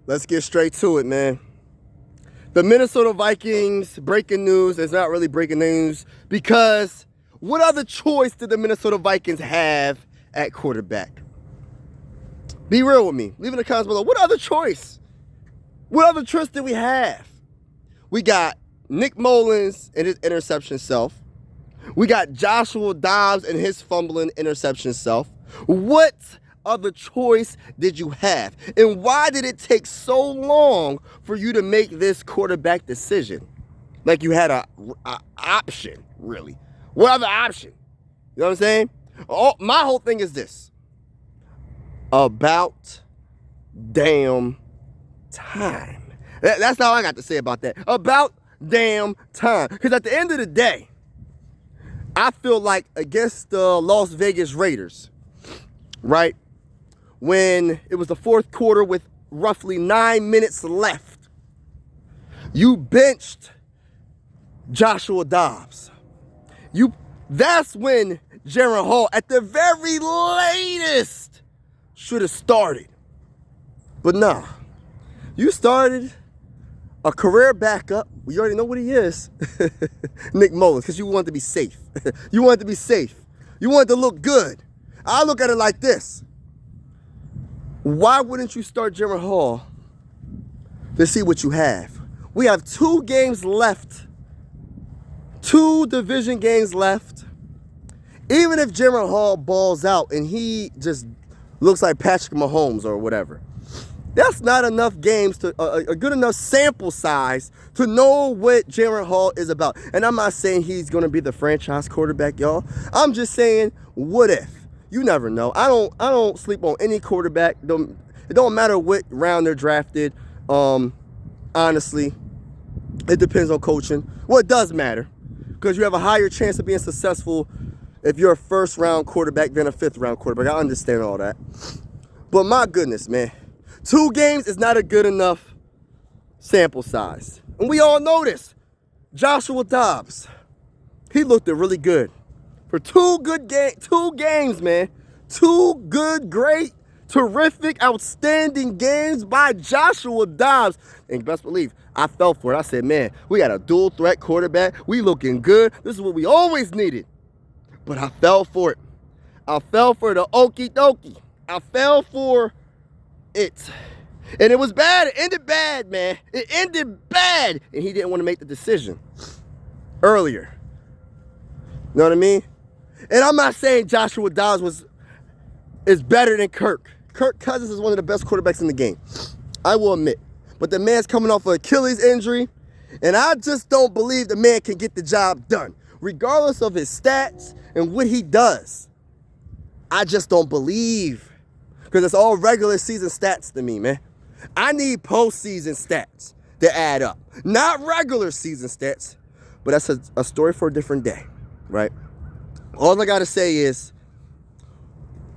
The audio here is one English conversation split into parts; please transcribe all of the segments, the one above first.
Let's get straight to it, man. The Minnesota Vikings, breaking news. It's not really breaking news because what other choice did the Minnesota Vikings have at quarterback? Be real with me. Leave in the comments below. What other choice? What other choice did we have? We got Nick Mullins and his interception self. We got Joshua Dobbs and his fumbling interception self. What other choice did you have? And why did it take so long for you to make this quarterback decision? Like you had a option, really. What other option? You know what I'm saying? My whole thing is this. About damn time. That's all I got to say about that. About damn time. Because at the end of the day, I feel like against the Las Vegas Raiders, right? When it was the fourth quarter with roughly 9 minutes left, you benched Joshua Dobbs. That's when Jaren Hall, at the very latest, should have started. But nah, you started a career backup. We already know what he is. Nick Mullins, because you wanted to be safe. You wanted to be safe. You wanted to look good. I look at it like this. Why wouldn't you start Jaren Hall to see what you have? We have 2 games left. 2 division games left. Even if Jaren Hall balls out and he just looks like Patrick Mahomes or whatever, that's not enough games to a good enough sample size to know what Jaren Hall is about. And I'm not saying he's going to be the franchise quarterback, y'all. I'm just saying, what if? You never know. I don't sleep on any quarterback. It don't matter what round they're drafted. Honestly, it depends on coaching. Well, it does matter because you have a higher chance of being successful if you're a first-round quarterback than a fifth-round quarterback. I understand all that. But my goodness, man. 2 games is not a good enough sample size. And we all know this. Joshua Dobbs, he looked really good. For 2 games, man. 2 good, great, terrific, outstanding games by Joshua Dobbs. And best believe, I fell for it. I said, man, we got a dual threat quarterback. We looking good. This is what we always needed. But I fell for it. I fell for the okie dokie. I fell for it. And it was bad. It ended bad, man. It ended bad. And he didn't want to make the decision earlier. You know what I mean? And I'm not saying Joshua Dobbs is better than Kirk. Kirk Cousins is one of the best quarterbacks in the game. I will admit. But the man's coming off an Achilles injury. And I just don't believe the man can get the job done. Regardless of his stats and what he does. I just don't believe. Because it's all regular season stats to me, man. I need postseason stats to add up. Not regular season stats. But that's a story for a different day, right? All I got to say is,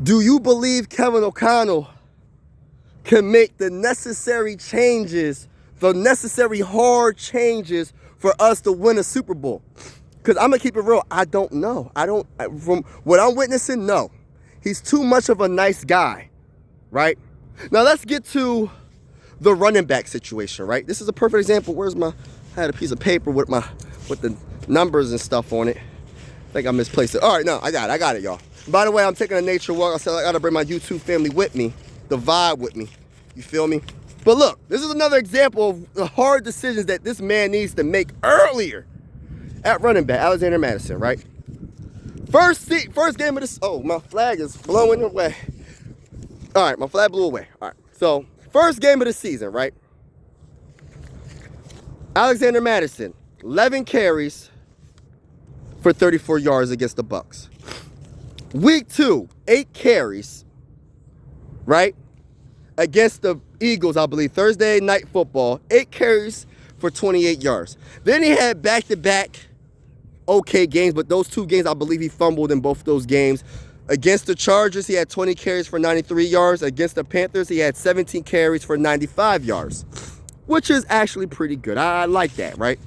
do you believe Kevin O'Connell can make the necessary changes, the necessary hard changes for us to win a Super Bowl? Because I'm going to keep it real. I don't know. From what I'm witnessing, no. He's too much of a nice guy, right? Now, let's get to the running back situation, right? This is a perfect example. I had a piece of paper with the numbers and stuff on it. I think I misplaced it. All right, no, I got it, y'all. By the way, I'm taking a nature walk. I said I got to bring my YouTube family with me, the vibe with me. You feel me? But look, this is another example of the hard decisions that this man needs to make earlier at running back, Alexander Madison, right? First game of this. Oh, my flag is blowing away. All right, my flag blew away. All right, so first game of the season, right? Alexander Madison, 11 carries for 34 yards against the Bucs. Week 2, 8 carries, right? Against the Eagles, I believe, Thursday Night Football, 8 carries for 28 yards. Then he had back-to-back okay games, but those 2 games, I believe he fumbled in both those games. Against the Chargers, he had 20 carries for 93 yards. Against the Panthers, he had 17 carries for 95 yards, which is actually pretty good. I like that, right?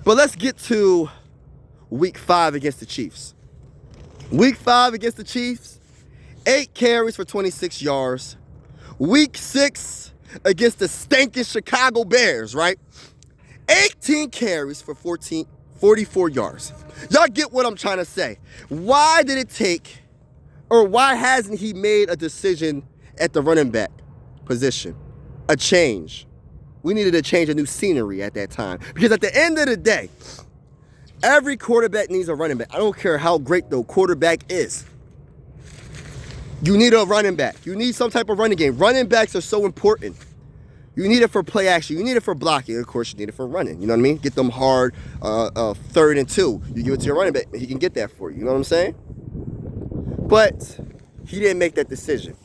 But let's get to Week 5 against the Chiefs. Week 5 against the Chiefs, 8 carries for 26 yards. Week 6 against the stinking Chicago Bears, right? 18 carries for 44 yards. Y'all get what I'm trying to say. Why did it take, or why hasn't he made a decision at the running back position? A change. We needed to change a new scenery at that time. Because at the end of the day, every quarterback needs a running back. I don't care how great the quarterback is. You need a running back. You need some type of running game. Running backs are so important. You need it for play action. You need it for blocking. Of course, you need it for running. You know what I mean? Get them hard 3rd and 2. You give it to your running back. He can get that for you. You know what I'm saying? But he didn't make that decision.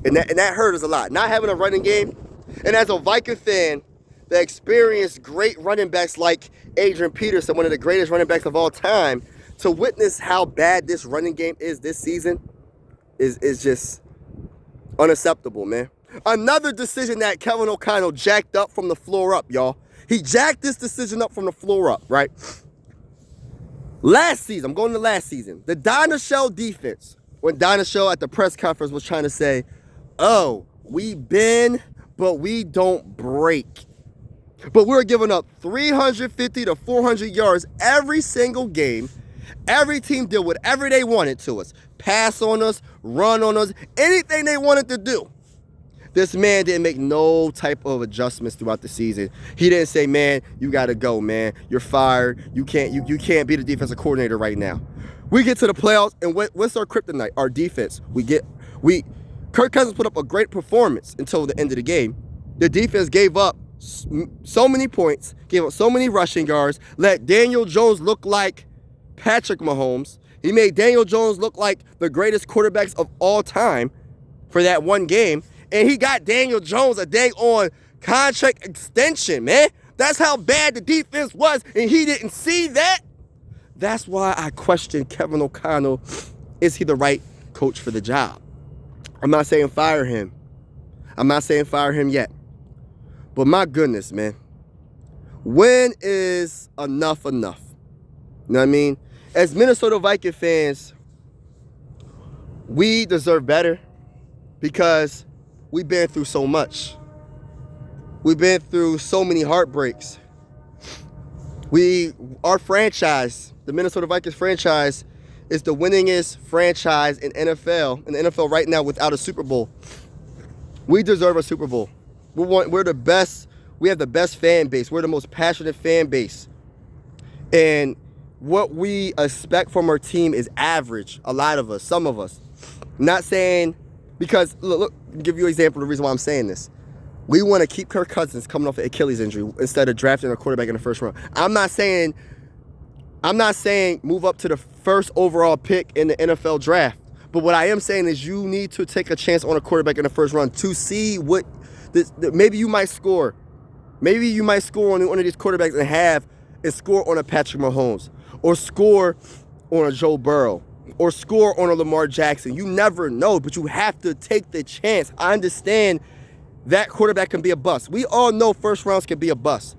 And that hurt us a lot. Not having a running game. And as a Viking fan that experienced great running backs like Adrian Peterson, one of the greatest running backs of all time, to witness how bad this running game is this season is just unacceptable, man. Another decision that Kevin O'Connell jacked up from the floor up, y'all. He jacked this decision up from the floor up, right? Last season, I'm going to last season. The Donna Shell defense, when Donna Shell at the press conference was trying to say, oh, we bend, but we don't break. But we're giving up 350 to 400 yards every single game. Every team did whatever they wanted to us. Pass on us, run on us, anything they wanted to do. This man didn't make no type of adjustments throughout the season. He didn't say, man, you got to go, man. You're fired. You can't be the defensive coordinator right now. We get to the playoffs, and what's our kryptonite? Our defense. Kirk Cousins put up a great performance until the end of the game. The defense gave up so many points, gave up so many rushing yards, let Daniel Jones look like Patrick Mahomes. He made Daniel Jones look like the greatest quarterbacks of all time for that one game. And he got Daniel Jones a dang on contract extension, man. That's how bad the defense was, and he didn't see that. That's why I question Kevin O'Connell. Is he the right coach for the job? I'm not saying fire him. I'm not saying fire him yet. But my goodness, man. When is enough enough? You know what I mean? As Minnesota Viking fans, we deserve better because we've been through so much. We've been through so many heartbreaks. Our franchise, the Minnesota Vikings franchise, is the winningest franchise in the NFL right now without a Super Bowl. We deserve a Super Bowl. We're the best. We have the best fan base. We're the most passionate fan base. And what we expect from our team is average. A lot of us, some of us. Not saying, because look, give you an example of the reason why I'm saying this. We want to keep Kirk Cousins coming off an Achilles injury instead of drafting a quarterback in the first round. I'm not saying move up to the first overall pick in the NFL draft. But what I am saying is you need to take a chance on a quarterback in the first round to see what maybe you might score. Maybe you might score on one of these quarterbacks and score on a Patrick Mahomes, or score on a Joe Burrow, or score on a Lamar Jackson. You never know, but you have to take the chance. I understand that quarterback can be a bust. We all know first rounds can be a bust.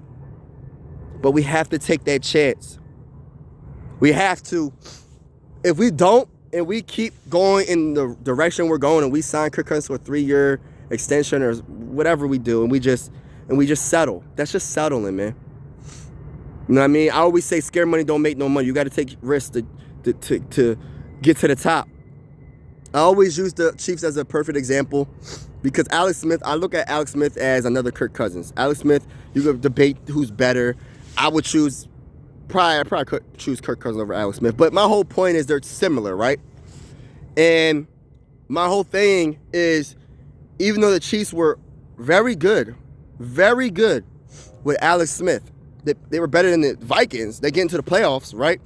But we have to take that chance. We have to. If we don't, and we keep going in the direction we're going, and we sign Kirk Cousins to a 3-year extension or whatever we do, and we just settle. That's just settling, man. You know what I mean? I always say scared money don't make no money. You got to take risks to get to the top. I always use the Chiefs as a perfect example because Alex Smith, I look at Alex Smith as another Kirk Cousins. Alex Smith, you could debate who's better. I would probably could choose Kirk Cousins over Alex Smith. But my whole point is they're similar, right? And my whole thing is, even though the Chiefs were very good with Alex Smith, they were better than the Vikings. They get into the playoffs, right?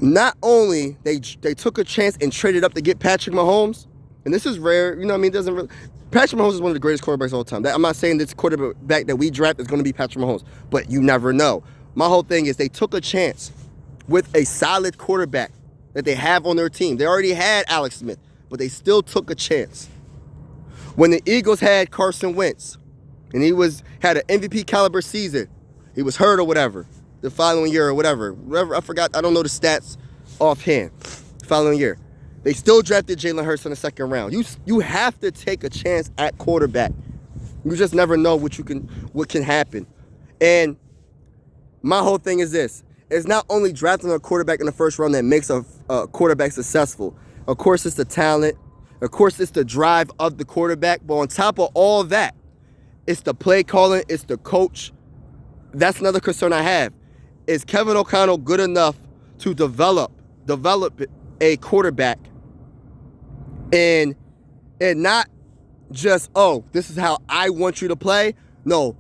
Not only they took a chance and traded up to get Patrick Mahomes, and this is rare, you know what I mean? Patrick Mahomes is one of the greatest quarterbacks of all time. I'm not saying this quarterback that we draft is going to be Patrick Mahomes, but you never know. My whole thing is they took a chance with a solid quarterback that they have on their team. They already had Alex Smith, but they still took a chance. When the Eagles had Carson Wentz, and he had an MVP caliber season, he was hurt or whatever, the following year or whatever, I forgot, I don't know the stats offhand, the following year. They still drafted Jalen Hurts in the second round. You have to take a chance at quarterback. You just never know what can happen. And my whole thing is this. It's not only drafting a quarterback in the first round that makes a quarterback successful. Of course, it's the talent. Of course, it's the drive of the quarterback. But on top of all that, it's the play calling. It's the coach. That's another concern I have. Is Kevin O'Connell good enough to develop a quarterback and not just, oh, this is how I want you to play? No.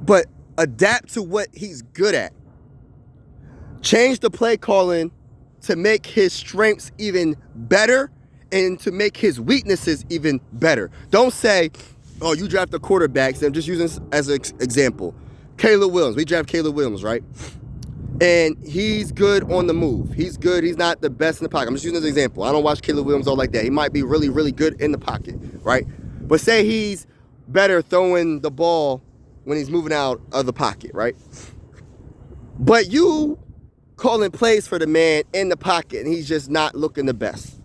But adapt to what he's good at. Change the play calling to make his strengths even better and to make his weaknesses even better. Don't say, oh, you draft the quarterbacks. I'm just using this as an example. Caleb Williams. We draft Caleb Williams, right? And he's good on the move. He's good. He's not the best in the pocket. I'm just using this example. I don't watch Caleb Williams all like that. He might be really, really good in the pocket, right? But say he's better throwing the ball when he's moving out of the pocket, right? But you calling plays for the man in the pocket and he's just not looking the best.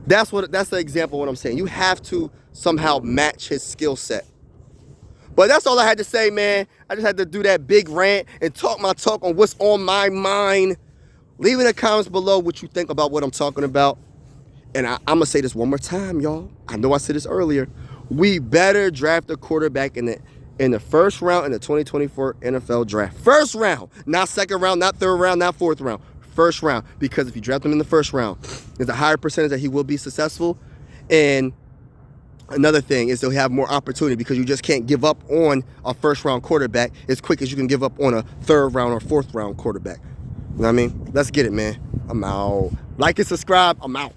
That's the example of what I'm saying. You have to somehow match his skill set. But that's all I had to say, man. I just had to do that big rant and talk my talk on what's on my mind. Leave in the comments below what you think about what I'm talking about. And I'm going to say this one more time, y'all. I know I said this earlier. We better draft a quarterback in the first round in the 2024 NFL draft. First round. Not second round, not third round, not fourth round. First round. Because if you draft him in the first round, there's a higher percentage that he will be successful. And another thing is they'll have more opportunity because you just can't give up on a first-round quarterback as quick as you can give up on a third-round or fourth-round quarterback. You know what I mean? Let's get it, man. I'm out. Like and subscribe. I'm out.